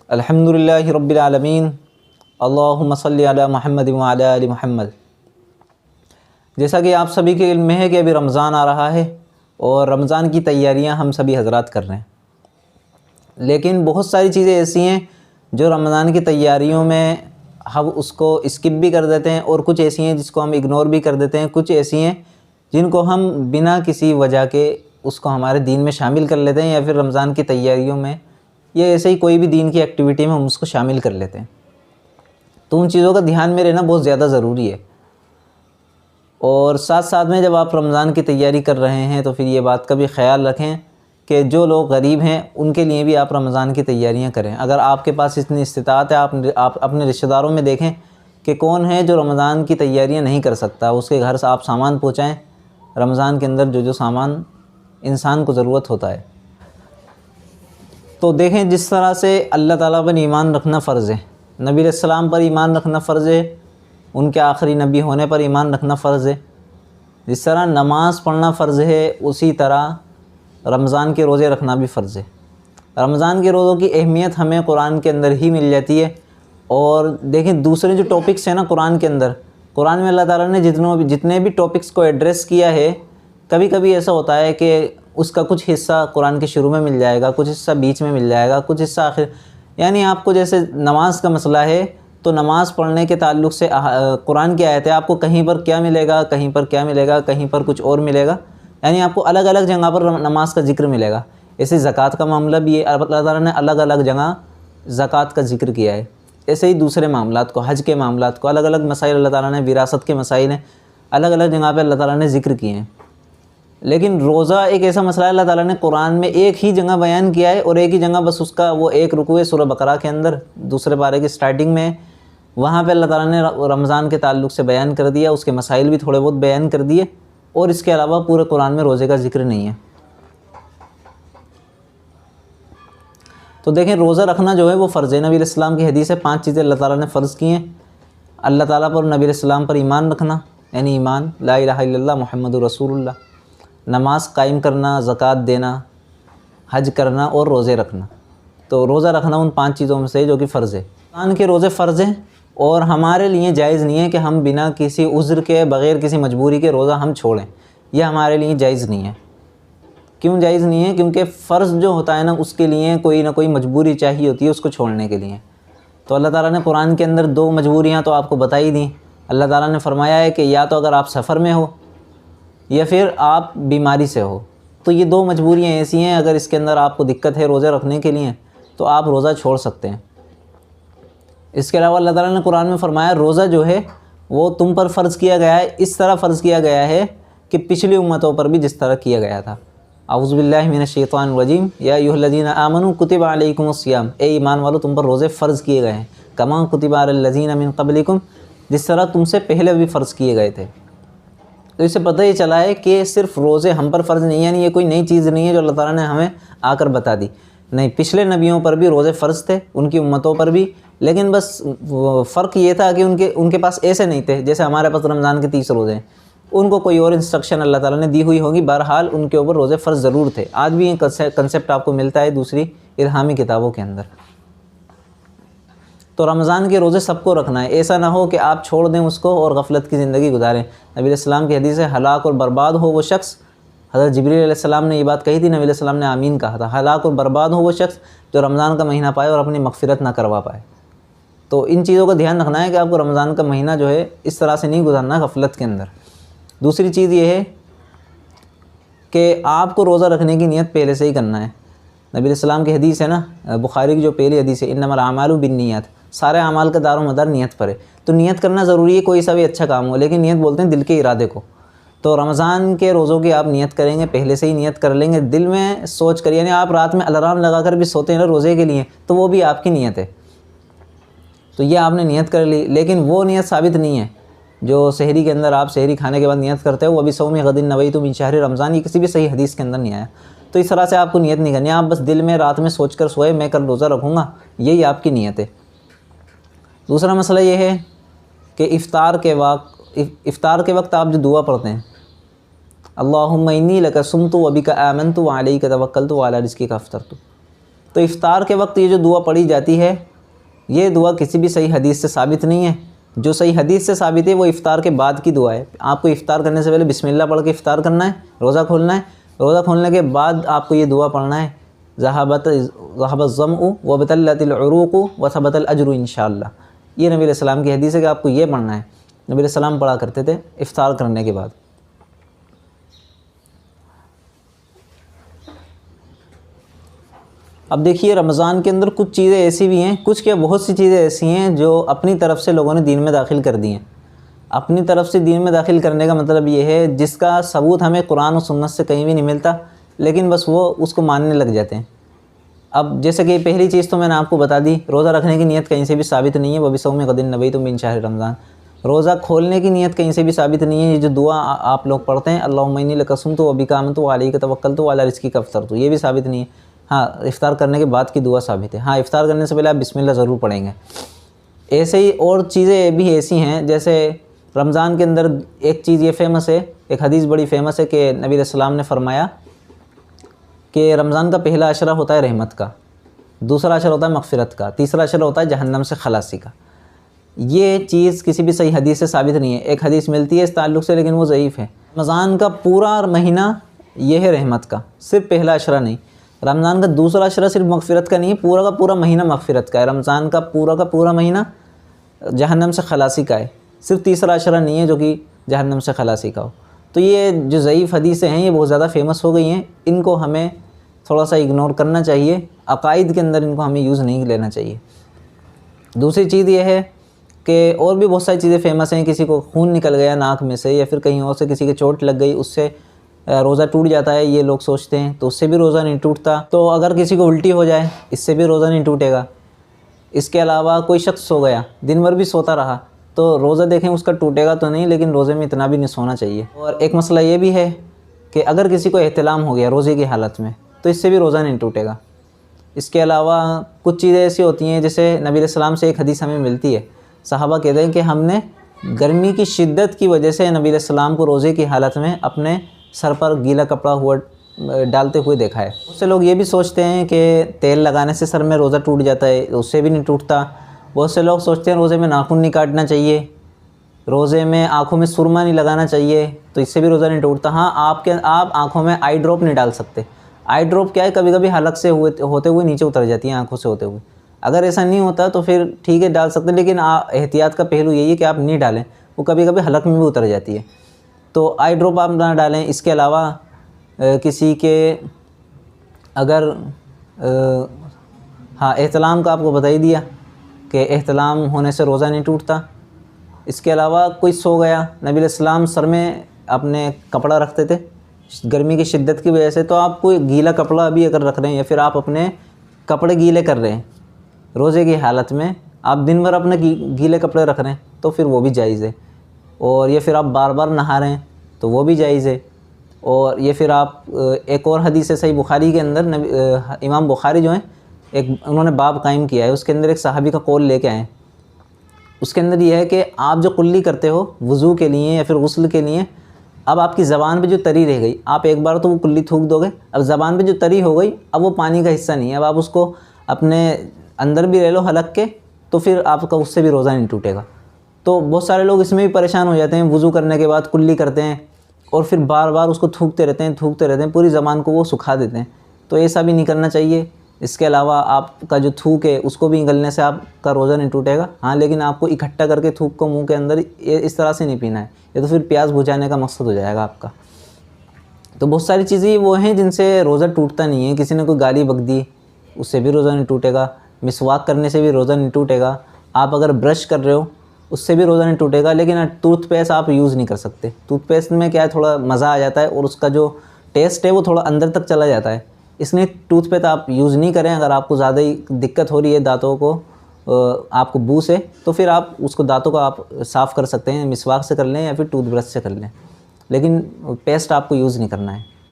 अल्हम्दुलिल्लाहि रब्बिल आलमीन, अल्लाहुम्मा सल्लि अला मुहम्मद व अला आलि मुहम्मद। जैसा कि आप सभी के इल्म में है कि अभी रमज़ान आ रहा है और रमज़ान की तैयारियां हम सभी हजरात कर रहे हैं, लेकिन बहुत सारी चीज़ें ऐसी हैं जो रमज़ान की तैयारियों में हम उसको स्किप भी कर देते हैं और कुछ ऐसी हैं जिसको हम इग्नोर भी कर देते हैं। कुछ ऐसी हैं जिनको हम बिना किसी वजह के उसको हमारे दीन में शामिल कर लेते हैं, या फिर रमज़ान की तैयारियों में या ऐसे ही कोई भी दीन की एक्टिविटी में हम उसको शामिल कर लेते हैं। तो उन चीज़ों का ध्यान में रहना बहुत ज़्यादा ज़रूरी है। और साथ साथ में जब आप रमज़ान की तैयारी कर रहे हैं तो फिर ये बात का भी ख्याल रखें कि जो लोग गरीब हैं उनके लिए भी आप रमज़ान की तैयारियां करें। अगर आपके पास इतनी इस्तिताअत है, आप अपने रिश्तेदारों में देखें कि कौन है जो रमज़ान की तैयारियां नहीं कर सकता, उसके घर से आप सामान पहुँचाएँ। रमज़ान के अंदर जो जो सामान इंसान को ज़रूरत होता है, तो देखें जिस तरह से अल्लाह ताला पर ईमान रखना फ़र्ज़ है, नबी अलैहिस्सलाम पर ईमान रखना फ़र्ज़ है, उनके आखिरी नबी होने पर ईमान रखना फ़र्ज़ है। जिस तरह नमाज़ पढ़ना फ़र्ज़ है, उसी तरह रमज़ान के रोज़े रखना भी फ़र्ज़ है। रमज़ान के रोज़ों की अहमियत हमें कुरान के अंदर ही मिल जाती है। और देखें दूसरे जो टॉपिक्स हैं ना कुरान के अंदर, कुरान में अल्लाह ताला ने जितने भी टॉपिक्स को एड्रेस किया है, कभी कभी ऐसा होता है कि उसका कुछ हिस्सा कुरान के शुरू में मिल जाएगा, कुछ हिस्सा बीच में मिल जाएगा, कुछ हिस्सा आखिर। यानी आपको जैसे नमाज का मसला है तो नमाज़ पढ़ने के ताल्लुक़ से कुरान की आयत है, आपको कहीं पर क्या मिलेगा, कहीं पर क्या मिलेगा, कहीं पर कुछ और मिलेगा। यानी आपको अलग अलग जगह पर नमाज का ज़िक्र मिलेगा। ऐसे ज़कात का मामला भी है, अल्लाह ताला ने अलग अलग जगह ज़कात का ज़िक्र किया है। ऐसे ही दूसरे मामलात को, हज के मामलात को, अलग अलग मसाइल अल्लाह ताला ने, विरासत के मसाइल हैं, अलग अलग जगह पर अल्लाह ताला ने ज़िक्र किए हैं। लेकिन रोज़ा एक ऐसा मसला है, अल्लाह ताला ने कुरान में एक ही जगह बयान किया है और एक ही जगह बस उसका वो एक रुकू है सूरह बकरा के अंदर, दूसरे पारे की स्टार्टिंग में। वहाँ पे अल्लाह ताला ने रमज़ान के ताल्लुक़ से बयान कर दिया, उसके मसाइल भी थोड़े बहुत बयान कर दिए, और इसके अलावा पूरे कुरान में रोज़े का ज़िक्र नहीं है। तो देखें रोज़ा रखना जो है वो फ़र्ज़ है। नबी अलैहिस्सलाम की हदीस है, 5 चीज़ें अल्लाह ताला ने फ़र्ज़ की हैं। अल्लाह ताला पर, नबी अलैहिस्सलाम पर ईमान रखना, यानी ईमान, ला इलाहा इल्लल्लाह मुहम्मदुर रसूलुल्लाह, नमाज कायम करना, ज़कात देना, हज करना और रोज़े रखना। तो रोज़ा रखना उन 5 चीज़ों में से जो कि फ़र्ज़ है। रमज़ान के रोज़े फ़र्ज़ हैं और हमारे लिए जायज़ नहीं है कि हम बिना किसी उज़्र के, बग़ैर किसी मजबूरी के रोज़ा हम छोड़ें। यह हमारे लिए जायज़ नहीं है। क्यों जायज़ नहीं है? क्योंकि फ़र्ज़ जो होता है ना, उसके लिए कोई ना कोई मजबूरी चाहिए होती है उसको छोड़ने के लिए। तो अल्लाह ताला ने कुरान के अंदर 2 मजबूरियाँ तो आपको बता ही दी। अल्लाह ताला ने फ़रमाया है कि या तो अगर आप सफ़र में हो या फिर आप बीमारी से हो, तो ये 2 मजबूरियाँ ऐसी हैं, अगर इसके अंदर आपको दिक्कत है रोज़ा रखने के लिए तो आप रोज़ा छोड़ सकते हैं। इसके अलावा अल्लाह ताला ने कुरान में फ़रमाया रोज़ा जो है वो तुम पर फ़र्ज़ किया गया है, इस तरह फ़र्ज़ किया गया है कि पिछली उम्मतों पर भी जिस तरह किया गया था। औज़ु बिल्लाहि मिनश शैतानिर रजीम, या अय्युहल्लज़ीना आमनू कुतिबा अलैकुमुस्सियाम, ए ईमान वालों तुम पर रोज़े फ़र्ज़ किए गए हैं, कमा कुतिबा अलल्लज़ीना मिन क़ब्लिकुम, जिस तरह तुमसे पहले भी फ़र्ज़ किए गए थे। तो इससे पता ही चला है कि सिर्फ़ रोज़े हम पर फ़र्ज़ नहीं है, यानी ये कोई नई चीज़ नहीं है जो अल्लाह ताला ने हमें आकर बता दी। नहीं, पिछले नबियों पर भी रोज़े फ़र्ज़ थे, उनकी उम्मतों पर भी, लेकिन बस फ़र्क ये था कि उनके पास ऐसे नहीं थे जैसे हमारे पास रमज़ान के 30 रोज़े हैं। उनको कोई और इंस्ट्रक्शन अल्लाह ताला ने दी हुई होगी, बहरहाल उनके ऊपर रोज़े फ़र्ज़ ज़रूर थे। आज भी ये कंसेप्ट आपको मिलता है दूसरी इल्हामी किताबों के अंदर। तो रमज़ान के रोज़े सबको रखना है, ऐसा ना हो कि आप छोड़ दें उसको और गफलत की ज़िंदगी गुजारें। नबी अलैहिस्सलाम की हदीस है, हलाक और बर्बाद हो वो शख्स, हज़रत जिब्रील अलैहिस्सलाम ने ये बात कही थी, नबी अलैहिस्सलाम ने आमीन कहा था, हलाक और बर्बाद हो वो शख्स जो रमज़ान का महीना पाए और अपनी मग़फ़िरत ना करवा पाए। तो इन चीज़ों का ध्यान रखना है कि आपको रमज़ान का महीना जो है इस तरह से नहीं गुजारना गफलत के अंदर। दूसरी चीज़ ये है कि आपको रोज़ा रखने की नीयत पहले से ही करना है। नबी अलैहिस्सलाम की हदीस है ना, बुखारी की जो पहली हदीस है, इन्नमल आमालु बिन्नियात, सारे अमाल का दारो मदार नीयत पर है। तो नीयत करना ज़रूरी है, कोई सा भी अच्छा काम हो, लेकिन नीयत बोलते हैं दिल के इरादे को। तो रमज़ान के रोज़ों की आप नियत करेंगे, पहले से ही नियत कर लेंगे, दिल में सोच कर, यानी आप रात में अलार्म लगा कर भी सोते हैं ना रोज़े के लिए, तो वो भी आपकी नीयत है। तो ये आपने नियत कर ली, लेकिन वो नियत साबित नहीं है जो सहरी के अंदर आप सहरी खाने के बाद नियत करते हो, वो अभी सौमी गदिन नवैतु मिन शहरी रमज़ान, ये किसी भी सही हदीस के अंदर नहीं आया। तो इस तरह से आपको नियत नहीं करनी है, आप बस दिल में रात में सोच कर सोए मैं कल रोज़ा रखूँगा, यही आपकी नियत है। दूसरा मसला ये है कि इफ़्तार के वक्त आप जो दुआ पढ़ते हैं, अल्लाहुम्मा इन्नी लका सुमतु व बिका आमनतु व अलैका तवक्कलतु व अला रिज़्क़िका अफ़्तरतु, तो इफ़्तार के वक्त ये जो दुआ पढ़ी जाती है, ये दुआ किसी भी सही हदीस से साबित नहीं है। जो सही हदीस से साबित है वो इफ़्तार के बाद की दुआ है। आपको इफ़्तार करने से पहले बिस्मिल्लाह पढ़ के इफ़्तार करना है, रोज़ा खोलना है। रोज़ा खोलने के बाद आपको ये दुआ पढ़ना है, ज़हबत-ज़मउ व बतल्लतिल उरूक़ु व सबतल अज्रु इंशाअल्लाह। ये नबी अलैहि सलाम की हदीस है कि आपको ये पढ़ना है। नबी अलैहि सलाम पढ़ा करते थे इफ़्तार करने के बाद। अब देखिए, रमज़ान के अंदर कुछ चीज़ें ऐसी भी हैं, कुछ क्या बहुत सी चीज़ें ऐसी हैं जो अपनी तरफ से लोगों ने दीन में दाखिल कर दी हैं। अपनी तरफ से दीन में दाखिल करने का मतलब ये है जिसका सबूत हमें कुरान और सुन्नत से कहीं भी नहीं मिलता, लेकिन बस वो उसको मानने लग जाते हैं। अब जैसे कि पहली चीज़ तो मैंने आपको बता दी, रोज़ा रखने की नीयत कहीं से भी साबित नहीं है। वबी सौम गदिन नबैतु मिन शहर रमज़ान। रोज़ा खोलने की नीयत कहीं से भी साबित नहीं है। ये जो दुआ आप लोग पढ़ते हैं, अल्लाहुम्मा इन्नी लका सुम्तु व बिका आमनतु व अलैका तवक्कलतु व अला रिज़्क़िका अफ़्तरतु, ये भी साबित नहीं है। हाँ, इफ़्तार करने के बाद की दुआ साबित है। हाँ, इफ़्तार करने से पहले आप बिस्मिल्लाह ज़रूर पढ़ेंगे। ऐसे ही और चीज़ें भी ऐसी हैं, जैसे रमज़ान के अंदर एक चीज़ ये फ़ेमस है, एक हदीस बड़ी फ़ेमस है कि नबी अलैहिस्सलाम ने फ़रमाया कि रमज़ान का पहला अशरा होता है रहमत का, दूसरा अशरा होता है मग़फ़िरत का, तीसरा अशरा होता है जहन्नम से खलासी का। ये चीज़ किसी भी सही हदीस से साबित नहीं है। एक हदीस मिलती है इस ताल्लुक़ से, लेकिन वो ज़ईफ़ है। रमज़ान का पूरा महीना ये है रहमत का, सिर्फ पहला अशरा नहीं। रमज़ान का दूसरा अशरा सिर्फ मग़फ़िरत का नहीं है, पूरा का पूरा महीना मग़फ़िरत का है। रमज़ान का पूरा महीना जहन्नम से खलासी का है, सिर्फ तीसरा अशरा नहीं है जो कि जहन्नम से खलासी का हो। तो ये जो ज़ईफ़ हदीसें हैं ये बहुत ज़्यादा फ़ेमस हो गई हैं, इनको हमें थोड़ा सा इग्नोर करना चाहिए। अक़ाइद के अंदर इनको हमें यूज़ नहीं लेना चाहिए। दूसरी चीज़ ये है कि और भी बहुत सारी चीज़ें फ़ेमस हैं। किसी को खून निकल गया नाक में से, या फिर कहीं और से किसी के चोट लग गई, उससे रोज़ा टूट जाता है, ये लोग सोचते हैं, तो उससे भी रोज़ा नहीं टूटता। तो अगर किसी को उल्टी हो जाए, इससे भी रोज़ा नहीं टूटेगा। इसके अलावा कोई शख्स सो गया, दिन भर भी सोता रहा, तो रोज़ा देखें उसका टूटेगा तो नहीं, लेकिन रोज़े में इतना भी नहीं सोना चाहिए। और एक मसला ये भी है कि अगर किसी को एहतिलाम हो गया रोज़े की हालत में, तो इससे भी रोज़ा नहीं टूटेगा। इसके अलावा कुछ चीज़ें ऐसी होती हैं, जैसे नबी अलैहिस्सलाम से एक हदीस हमें मिलती है, सहाबा कहते हैं कि हमने गर्मी की शिद्दत की वजह से नबी अलैहिस्सलाम को रोज़े की हालत में अपने सर पर गीला कपड़ा हुआ डालते हुए देखा है। उससे लोग ये भी सोचते हैं कि तेल लगाने से सर में रोज़ा टूट जाता है, उससे भी नहीं टूटता। बहुत से लोग सोचते हैं रोज़े में नाखून नहीं काटना चाहिए, रोज़े में आँखों में सुरमा नहीं लगाना चाहिए, तो इससे भी रोज़ा नहीं टूटता। हाँ, आप आँखों में आई ड्रॉप नहीं डाल सकते। आई ड्रॉप क्या है, कभी कभी हलक से होते हुए नीचे उतर जाती है आँखों से होते हुए। अगर ऐसा नहीं होता तो फिर ठीक है, डाल सकते, लेकिन एहतियात का पहलू यही है कि आप नहीं डालें, वो कभी कभी हलक में भी उतर जाती है, तो आई ड्रॉप आप ना डालें। इसके अलावा किसी के अगर हाँ, एहतलाम का आपको बता ही दिया कि एहतलाम होने से रोज़ा नहीं टूटता। इसके अलावा कोई सो गया, नबी अलैहिस्सलाम सर में अपने कपड़ा रखते थे गर्मी की शिद्दत की वजह से, तो आप कोई गीला कपड़ा भी अगर रख रहे हैं, या फिर आप अपने कपड़े गीले कर रहे हैं रोज़े की हालत में, आप दिन भर अपने गीले कपड़े रख रहे हैं, तो फिर वो भी जायज़ है। और या फिर आप बार बार नहा रहे हैं, तो वो भी जायज़ है। और ये फिर आप एक और हदीस है सही बुखारी के अंदर, इमाम बुखारी जो हैं एक उन्होंने बाब कायम किया है, उसके अंदर एक सहाबी का कौल लेके आए। उसके अंदर ये है कि आप जो कुल्ली करते हो वज़ू के लिए या फिर गुस्ल के लिए, अब आपकी ज़बान पे जो तरी रह गई, आप एक बार तो वो कुल्ली थूक दोगे, अब ज़बान पे जो तरी हो गई, अब वो पानी का हिस्सा नहीं है, अब आप उसको अपने अंदर भी ले लो हलक के, तो फिर आपका उससे भी रोज़ा नहीं टूटेगा। तो बहुत सारे लोग इसमें भी परेशान हो जाते हैं, वज़ू करने के बाद कुल्ली करते हैं और फिर बार बार उसको थूकते रहते हैं, पूरी ज़बान को वो सुखा देते हैं, तो ऐसा भी नहीं करना चाहिए। इसके अलावा आपका जो थूक है उसको भी निगलने से आपका रोज़ा नहीं टूटेगा। हाँ, लेकिन आपको इकट्ठा करके थूक को मुंह के अंदर इस तरह से नहीं पीना है, ये तो फिर प्यास बुझाने का मकसद हो जाएगा आपका। तो बहुत सारी चीज़ें वो हैं जिनसे रोज़ा टूटता नहीं है। किसी ने कोई गाली बक दी, उससे भी रोज़ा नहीं टूटेगा। मिसवाक करने से भी रोज़ा नहीं टूटेगा। आप अगर ब्रश कर रहे हो उससे भी रोज़ा नहीं टूटेगा। लेकिन टूथपेस्ट आप यूज़ नहीं कर सकते। टूथपेस्ट में क्या है, थोड़ा मज़ा आ जाता है और उसका जो टेस्ट है वो थोड़ा अंदर तक चला जाता है, इसलिए टूथपेस्ट आप यूज़ नहीं करें। अगर आपको ज़्यादा ही दिक्कत हो रही है दांतों को, आपको बू से, तो फिर आप उसको दांतों को आप साफ़ कर सकते हैं, मिसवाक से कर लें या फिर टूथब्रश से कर लें, लेकिन पेस्ट आपको यूज़ नहीं करना है।